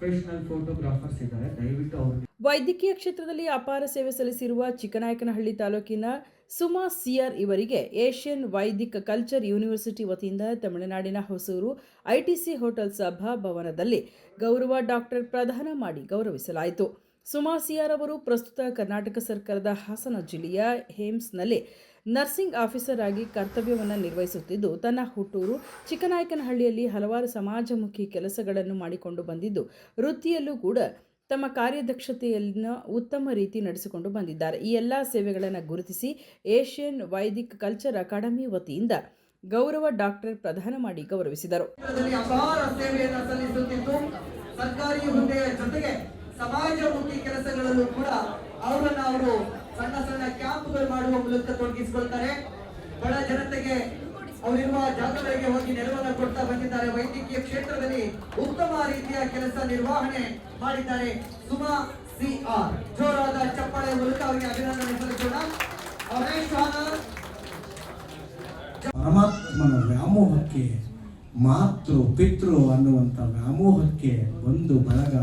Professional photographers ಇದ್ದಾರೆ, ದಯವಿಟ್ಟು ಅವರು. ವೈದ್ಯಕೀಯ ಕ್ಷೇತ್ರದಲ್ಲಿ ಅಪಾರ ಸೇವೆ ಸಲ್ಲಿಸಿರುವ ಚಿಕ್ಕನಾಯಕನಹಳ್ಳಿ ತಾಲೂಕಿನ ಸುಮಾ ಸಿಆರ್ ಇವರಿಗೆ ಏಷ್ಯನ್ ವೈದಿಕ್ ಕಲ್ಚರ್ ಯೂನಿವರ್ಸಿಟಿ ವತಿಯಿಂದ ತಮಿಳುನಾಡಿನ ಹೊಸೂರು ಐಟಿಸಿ ಹೋಟೆಲ್ ಸಭಾ ಭವನದಲ್ಲಿ ಗೌರವ ಡಾಕ್ಟರ್ ಪ್ರದಾನ ಮಾಡಿ ಗೌರವಿಸಲಾಯಿತು. ಸುಮಾ ಸಿಆರ್ ಅವರು ಪ್ರಸ್ತುತ ಕರ್ನಾಟಕ ಸರ್ಕಾರದ ಹಾಸನ ಜಿಲ್ಲೆಯ ಹೇಮ್ಸ್ನಲ್ಲಿ ನರ್ಸಿಂಗ್ ಆಫೀಸರ್ ಆಗಿ ಕರ್ತವ್ಯವನ್ನು ನಿರ್ವಹಿಸುತ್ತಿದ್ದು, ತನ್ನ ಹುಟ್ಟೂರು ಚಿಕ್ಕನಾಯಕನಹಳ್ಳಿಯಲ್ಲಿ ಹಲವಾರು ಸಮಾಜಮುಖಿ ಕೆಲಸಗಳನ್ನು ಮಾಡಿಕೊಂಡು ಬಂದಿದ್ದು, ವೃತ್ತಿಯಲ್ಲೂ ಕೂಡ ತಮ್ಮ ಕಾರ್ಯದಕ್ಷತೆಯನ್ನು ಉತ್ತಮ ರೀತಿ ನಡೆಸಿಕೊಂಡು ಬಂದಿದ್ದಾರೆ. ಈ ಎಲ್ಲ ಸೇವೆಗಳನ್ನು ಗುರುತಿಸಿ ಏಷ್ಯನ್ ವೈದಿಕ್ ಕಲ್ಚರ್ ಅಕಾಡೆಮಿ ವತಿಯಿಂದ ಗೌರವ ಡಾಕ್ಟರ್ ಪ್ರದಾನ ಮಾಡಿ ಗೌರವಿಸಿದರು. ಅಪಾರ ಸೇವೆಯನ್ನು ಸಲ್ಲಿಸುತ್ತಿದ್ದು, ಸರ್ಕಾರಿ ಹುದ್ದೆಯ ಜೊತೆಗೆ ಸಮಾಜಮುಖಿ ಕೆಲಸಗಳಲ್ಲೂ ಕೂಡ ಅವರು ಸಣ್ಣ ಸಣ್ಣ ಕ್ಯಾಂಪ್ಗಳು ಮಾಡುವ ಮೂಲಕ ತೊಡಗಿಸಿಕೊಳ್ತಾರೆ. ಬಡ ಜನತೆಗೆ ಅವರಿರುವ ಜಾಗಗಳಿಗೆ ಹೋಗಿ ನೆರವನ್ನು ಕೊಡ್ತಾ ಬಂದಿದ್ದಾರೆ. ವೈದ್ಯಕೀಯ ಕ್ಷೇತ್ರದಲ್ಲಿ ಉತ್ತಮ ರೀತಿಯ ಕೆಲಸ ನಿರ್ವಹಣೆ ಮಾಡಿದ್ದಾರೆ. ಸುಮಾ ಸಿಆರ್, ಜೋರಾದ ಚಪ್ಪಾಳೆ ಮೂಲಕ ಅವರಿಗೆ ಅಭಿನಂದನೆ ಸಲ್ಲಿಸೋಣ. ಪರಮಾತ್ಮನ ವ್ಯಾಮೋಹಕ್ಕೆ, ಮಾತೃ ಪಿತೃ ಅನ್ನುವಂಥ ವ್ಯಾಮೋಹಕ್ಕೆ, ಒಂದು ಬಳಗ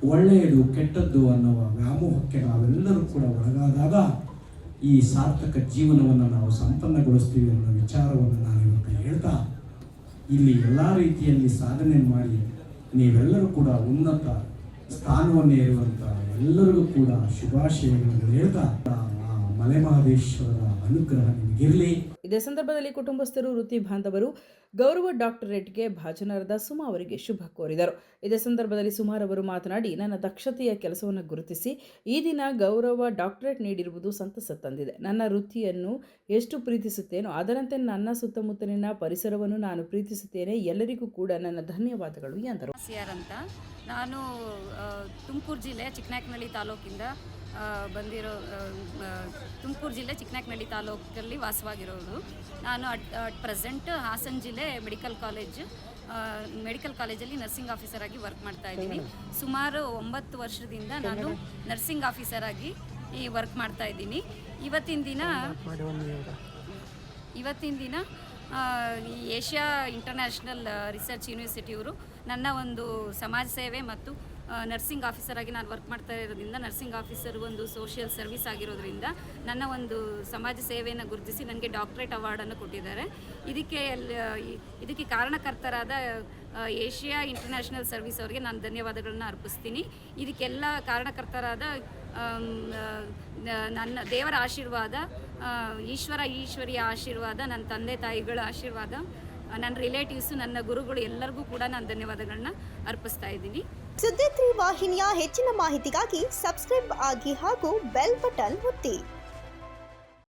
ಒಳ್ಳೆಯದು ಕೆಟ್ಟದ್ದು ಅನ್ನುವ ವ್ಯಾಮೋಹಕ್ಕೆ ನಾವೆಲ್ಲರೂ ಕೂಡ ಒಳಗಾದಾಗ ಈ ಸಾರ್ಥಕ ಜೀವನವನ್ನು ನಾವು ಸಂಪನ್ನಗೊಳಿಸ್ತೀವಿ ಅನ್ನೋ ವಿಚಾರವನ್ನು ನಾನು ಇವತ್ತು ಹೇಳ್ತಾ, ಇಲ್ಲಿ ಎಲ್ಲ ರೀತಿಯಲ್ಲಿ ಸಾಧನೆ ಮಾಡಿ ನೀವೆಲ್ಲರೂ ಕೂಡ ಉನ್ನತ ಸ್ಥಾನವನ್ನೇ ಇರುವಂಥ ಎಲ್ಲರಿಗೂ ಕೂಡ ಶುಭಾಶಯಗಳನ್ನು ಹೇಳ್ತಾ, ಮಲೆಮಹದೇಶ್ವರ ಅನುಗ್ರಹ ನಿಮಗಿರಲಿ. ಇದೇ ಸಂದರ್ಭದಲ್ಲಿ ಕುಟುಂಬಸ್ಥರು, ವೃತ್ತಿ ಬಾಂಧವರು ಗೌರವ ಡಾಕ್ಟರೇಟ್ಗೆ ಭಾಜನರಾದ ಸುಮಾ ಅವರಿಗೆ ಶುಭ ಕೋರಿದರು. ಇದೇ ಸಂದರ್ಭದಲ್ಲಿ ಸುಮಾರವರು ಮಾತನಾಡಿ, ನನ್ನ ದಕ್ಷತೆಯ ಕೆಲಸವನ್ನು ಗುರುತಿಸಿ ಈ ದಿನ ಗೌರವ ಡಾಕ್ಟರೇಟ್ ನೀಡಿರುವುದು ಸಂತಸ ತಂದಿದೆ. ನನ್ನ ವೃತ್ತಿಯನ್ನು ಎಷ್ಟು ಪ್ರೀತಿಸುತ್ತೇನೋ ಅದರಂತೆ ನನ್ನ ಸುತ್ತಮುತ್ತಲಿನ ಪರಿಸರವನ್ನು ನಾನು ಪ್ರೀತಿಸುತ್ತೇನೆ. ಎಲ್ಲರಿಗೂ ಕೂಡ ನನ್ನ ಧನ್ಯವಾದಗಳು ಎಂದರು. ಅಂತ ನಾನು ತುಮಕೂರು ಜಿಲ್ಲೆ ಚಿಕ್ಕನಾಯಕನಹಳ್ಳಿ ತಾಲೂಕಿಂದ ಬಂದಿರೋ, ತುಮಕೂರು ಜಿಲ್ಲೆ ಚಿಕ್ಕನಾಯಕನಹಳ್ಳಿ ತಾಲೂಕಲ್ಲಿ ವಾಸವಾಗಿರೋದು. ನಾನು ಅಟ್ ಪ್ರೆಸೆಂಟ್ ಹಾಸನ ಜಿಲ್ಲೆ ಮೆಡಿಕಲ್ ಕಾಲೇಜಲ್ಲಿ ನರ್ಸಿಂಗ್ ಆಫೀಸರ್ ಆಗಿ ವರ್ಕ್ ಮಾಡ್ತಾ ಇದ್ದೀನಿ. ಸುಮಾರು 9 ವರ್ಷದಿಂದ ನಾನು ನರ್ಸಿಂಗ್ ಆಫೀಸರ್ ಆಗಿ ವರ್ಕ್ ಮಾಡ್ತಾ ಇದ್ದೀನಿ. ಇವತ್ತಿನ ದಿನ ಈ ಏಷ್ಯಾ ಇಂಟರ್ನ್ಯಾಷನಲ್ ರಿಸರ್ಚ್ ಯೂನಿವರ್ಸಿಟಿಯವರು ನನ್ನ ಒಂದು ಸಮಾಜ ಸೇವೆ ಮತ್ತು ನರ್ಸಿಂಗ್ ಆಫೀಸರ್ ಆಗಿ ನಾನು ವರ್ಕ್ ಮಾಡ್ತಾ ಇರೋದ್ರಿಂದ, ನರ್ಸಿಂಗ್ ಆಫೀಸರ್ ಒಂದು ಸೋಷಿಯಲ್ ಸರ್ವಿಸ್ ಆಗಿರೋದ್ರಿಂದ ನನ್ನ ಒಂದು ಸಮಾಜ ಸೇವೆಯನ್ನು ಗುರುತಿಸಿ ನನಗೆ ಡಾಕ್ಟರೇಟ್ ಅವಾರ್ಡನ್ನು ಕೊಟ್ಟಿದ್ದಾರೆ. ಇದಕ್ಕೆ ಕಾರಣಕರ್ತರಾದ ಏಷ್ಯಾ ಇಂಟರ್ನ್ಯಾಷನಲ್ ಸರ್ವಿಸ್ ಅವರಿಗೆ ನಾನು ಧನ್ಯವಾದಗಳನ್ನ ಅರ್ಪಿಸ್ತೀನಿ. ಇದಕ್ಕೆಲ್ಲ ಕಾರಣಕರ್ತರಾದ ನನ್ನ ದೇವರ ಆಶೀರ್ವಾದ, ಈಶ್ವರಿಯ ಆಶೀರ್ವಾದ, ನನ್ನ ತಂದೆ ತಾಯಿಗಳ ಆಶೀರ್ವಾದ, ನನ್ನ ರಿಲೇಟಿವ್ಸು, ನನ್ನ ಗುರುಗಳು ಎಲ್ಲರಿಗೂ ಕೂಡ ನಾನು ಧನ್ಯವಾದಗಳನ್ನ ಅರ್ಪಿಸ್ತಾ ಇದ್ದೀನಿ. ಸುದ್ದಿ 3 ವಾಹಿನಿಯ ಹೆಚ್ಚಿನ ಮಾಹಿತಿಗಾಗಿ ಸಬ್ಸ್ಕ್ರೈಬ್ ಆಗಿ ಹಾಗೂ ಬೆಲ್ ಬಟನ್ ಒತ್ತಿ.